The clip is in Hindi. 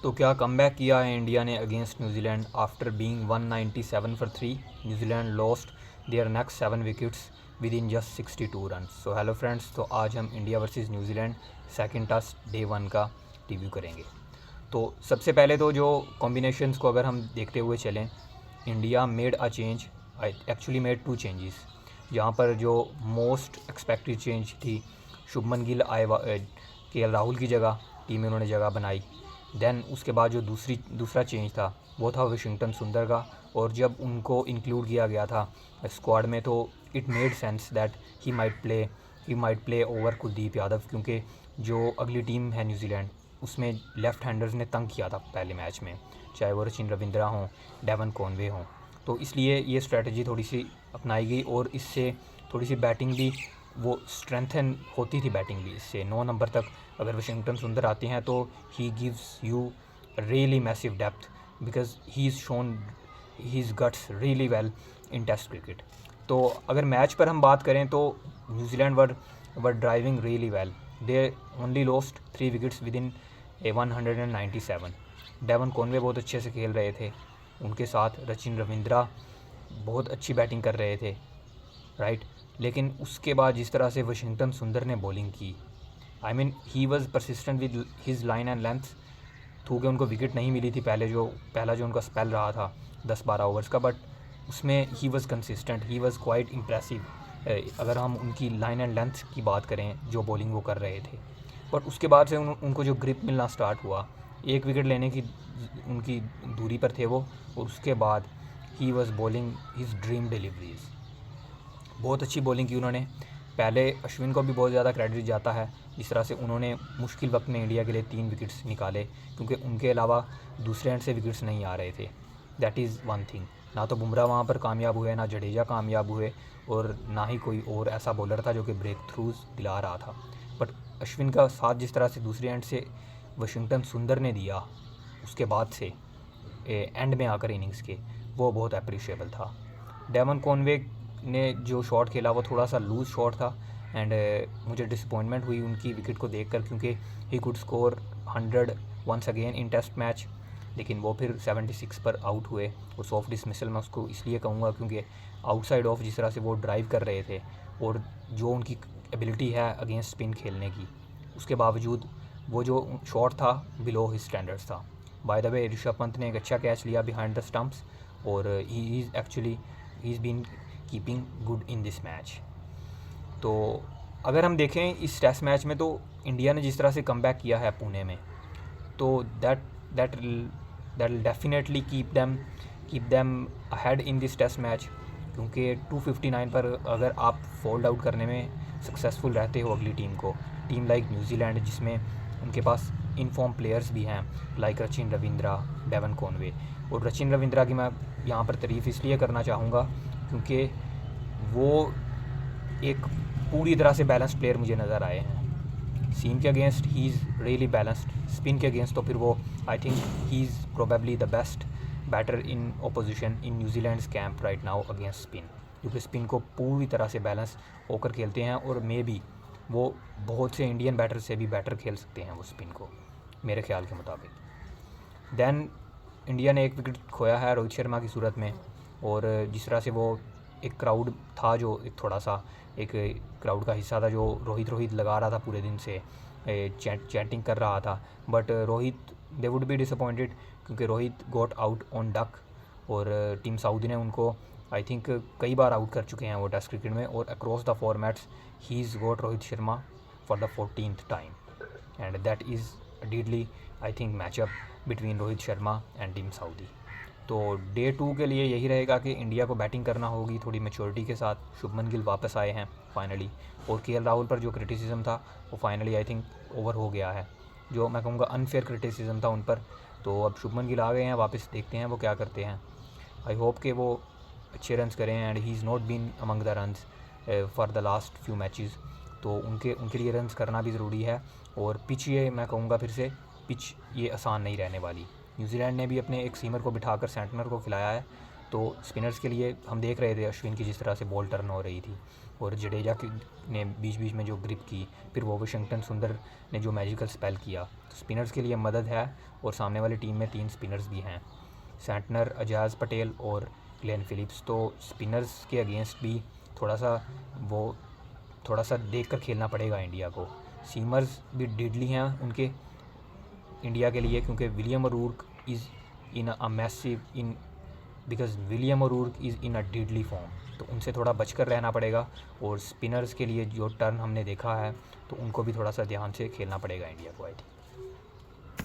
तो क्या कमबैक किया है इंडिया ने against New Zealand after being 197 for 3। New Zealand lost their next 7 wickets within just 62 run. So hello friends, तो आज हम India versus New Zealand second test day 1 का रिव्यू करेंगे। तो सबसे पहले तो जो कॉम्बिनेशंस को अगर हम देखते हुए चलें, India made a change, actually made 2 changes. जहाँ पर जो मोस्ट एक्सपेक्टेड चेंज थी, शुभमन गिल आए केएल राहुल की जगह टीम में उन्होंने जगह बनाई। देन उसके बाद जो दूसरा चेंज था वो था वाशिंगटन सुंदर का, और जब उनको इंक्लूड किया गया था स्क्वाड में तो it made sense that he might play over Kuldeep Yadav, क्योंकि जो अगली टीम है न्यूजीलैंड उसमें लेफ़्ट हैंडर्स ने तंग किया था पहले मैच में, चाहे वो रचिन रविंद्रा हों, डेवन कॉनवे हों। तो इसलिए ये स्ट्रेटजी थोड़ी सी अपनाई गई और इससे थोड़ी सी बैटिंग भी वो स्ट्रेंथन होती थी। बैटिंग भी इससे 9 नंबर तक अगर वाशिंगटन सुंदर आते हैं तो ही gives you really massive depth, because he is shown his guts really well in test cricket. तो अगर मैच पर हम बात करें तो New Zealand were driving really well. They only lost 3 wickets within 197। Devon Conway बहुत अच्छे से खेल रहे थे, उनके साथ रचिन रविंद्रा बहुत अच्छी बैटिंग कर रहे थे, राइट। लेकिन उसके बाद जिस तरह से वाशिंगटन सुंदर ने बॉलिंग की, I mean he was persistent with his line and length. थूके उनको विकेट नहीं मिली थी पहला जो उनका स्पेल रहा था 10-12 ओवर्स का, बट उसमें he was consistent, he was quite impressive. अगर हम उनकी लाइन एंड लेंथ की बात करें जो बॉलिंग वो कर रहे थे, बट उसके बाद से उनको जो ग्रिप मिलना स्टार्ट हुआ, 1 विकेट लेने की उनकी दूरी पर थे वो, और उसके बाद he was bowling his dream deliveries. बहुत अच्छी बॉलिंग की उन्होंने। पहले अश्विन को भी बहुत ज़्यादा क्रेडिट जाता है जिस तरह से उन्होंने मुश्किल वक्त में इंडिया के लिए 3 विकेट्स निकाले, क्योंकि उनके अलावा दूसरे एंड से विकेट्स नहीं आ रहे थे। That is one thing. ना तो बुमराह वहाँ पर कामयाब हुए, ना जडेजा कामयाब हुए, और ना ही कोई और ऐसा बॉलर था जो कि ब्रेक थ्रूज दिला रहा था। बट अश्विन का साथ जिस तरह से दूसरे एंड से वाशिंगटन सुंदर ने दिया उसके बाद से एंड में आकर इनिंग्स के, वो बहुत अप्रिशिएबल था। डेवन कॉनवे ने जो शॉट खेला वो थोड़ा सा लूज़ शॉट था, एंड मुझे डिसअपॉइंटमेंट हुई उनकी विकेट को देखकर, क्योंकि he could score 100 once again in test match. लेकिन वो फिर 76 पर आउट हुए, और सॉफ्ट डिसमिसल मैं उसको इसलिए कहूँगा क्योंकि आउटसाइड ऑफ जिस तरह से वो ड्राइव कर रहे थे, और जो उनकी एबिलिटी है अगेंस्ट स्पिन खेलने की, उसके बावजूद वो जो शॉट था बिलो हिज स्टैंडर्ड्स था। By the way Rishabh Pant ने एक अच्छा कैच लिया बिहाइंड द स्टंप्स, और he is been keeping good in this match. तो अगर हम देखें इस टेस्ट मैच में, तो इंडिया ने जिस तरह से कमबैक किया है पुणे में, तो that will definitely keep them ahead in this test match, क्योंकि 259 पर अगर आप फोल्ड आउट करने में सक्सेसफुल रहते हो अगली टीम लाइक न्यूजीलैंड, जिसमें उनके पास इनफॉर्म प्लेयर्स भी हैं like Rachin Ravindra, Devon Conway. और रचिन रविंद्रा की मैं यहाँ पर तारीफ़ इसलिए करना चाहूँगा क्योंकि वो एक पूरी तरह से बैलेंस्ड प्लेयर मुझे नज़र आए हैं। सीम के against he is really balanced, spin के अगेंस्ट तो फिर वो I think he is probably the best batter in opposition in New Zealand's camp right now against spin, क्योंकि स्पिन को पूरी तरह से बैलेंस होकर खेलते हैं, और मे बी वो बहुत से इंडियन बैटर से भी बेटर खेल सकते हैं वो स्पिन को, मेरे ख्याल के मुताबिक। देन इंडिया ने 1 विकेट खोया है रोहित शर्मा की सूरत में, और जिस तरह से वो एक क्राउड था जो एक थोड़ा सा एक क्राउड का हिस्सा था जो रोहित लगा रहा था पूरे दिन से, चैटिंग कर रहा था, but Rohit they would be disappointed क्योंकि Rohit got out on duck, और टीम सऊदी ने उनको आई थिंक कई बार आउट कर चुके हैं वो टेस्ट क्रिकेट में, और across the formats he is got Rohit Sharma for the 14th time, and that is deadly I think matchup between Rohit Sharma and Tim Southee. तो डे 2 के लिए यही रहेगा कि इंडिया को बैटिंग करना होगी थोड़ी मैच्योरिटी के साथ। शुभमन गिल वापस आए हैं फाइनली, और केएल राहुल पर जो क्रिटिसिज्म था वो फाइनली आई थिंक ओवर हो गया है, जो मैं कहूँगा अनफेयर क्रिटिसिज्म था उन पर। तो अब शुभमन गिल आ गए हैं वापस, देखते हैं वो क्या करते हैं। आई होप कि वो अच्छे रन्स करें, and he is not been among the runs for the last few matches, तो उनके लिए रन्स करना भी ज़रूरी है। और पिच ये मैं कहूँगा फिर से, पिच ये आसान नहीं रहने वाली। न्यूजीलैंड ने भी अपने एक सीमर को बिठाकर सेंटनर को खिलाया है, तो स्पिनर्स के लिए हम देख रहे थे अश्विन की जिस तरह से बॉल टर्न हो रही थी और जडेजा ने बीच बीच में जो ग्रिप की, फिर वो वाशिंगटन सुंदर ने जो मैजिकल स्पेल किया, तो स्पिनर्स के लिए मदद है। और सामने वाली टीम में 3 स्पिनर्स भी हैं, सेंटनर, अजाज पटेल और ग्लेन फिलिप्स। तो स्पिनर्स के अगेंस्ट भी थोड़ा सा देख कर खेलना पड़ेगा इंडिया को। सीमर्स भी डेडली हैं उनके इंडिया के लिए, क्योंकि William O'Rourke is in a massive in because William O'Rourke is in a deadly form, तो उनसे थोड़ा बचकर रहना पड़ेगा। और स्पिनर्स के लिए जो टर्न हमने देखा है, तो उनको भी थोड़ा सा ध्यान से खेलना पड़ेगा इंडिया को, आई थिंक।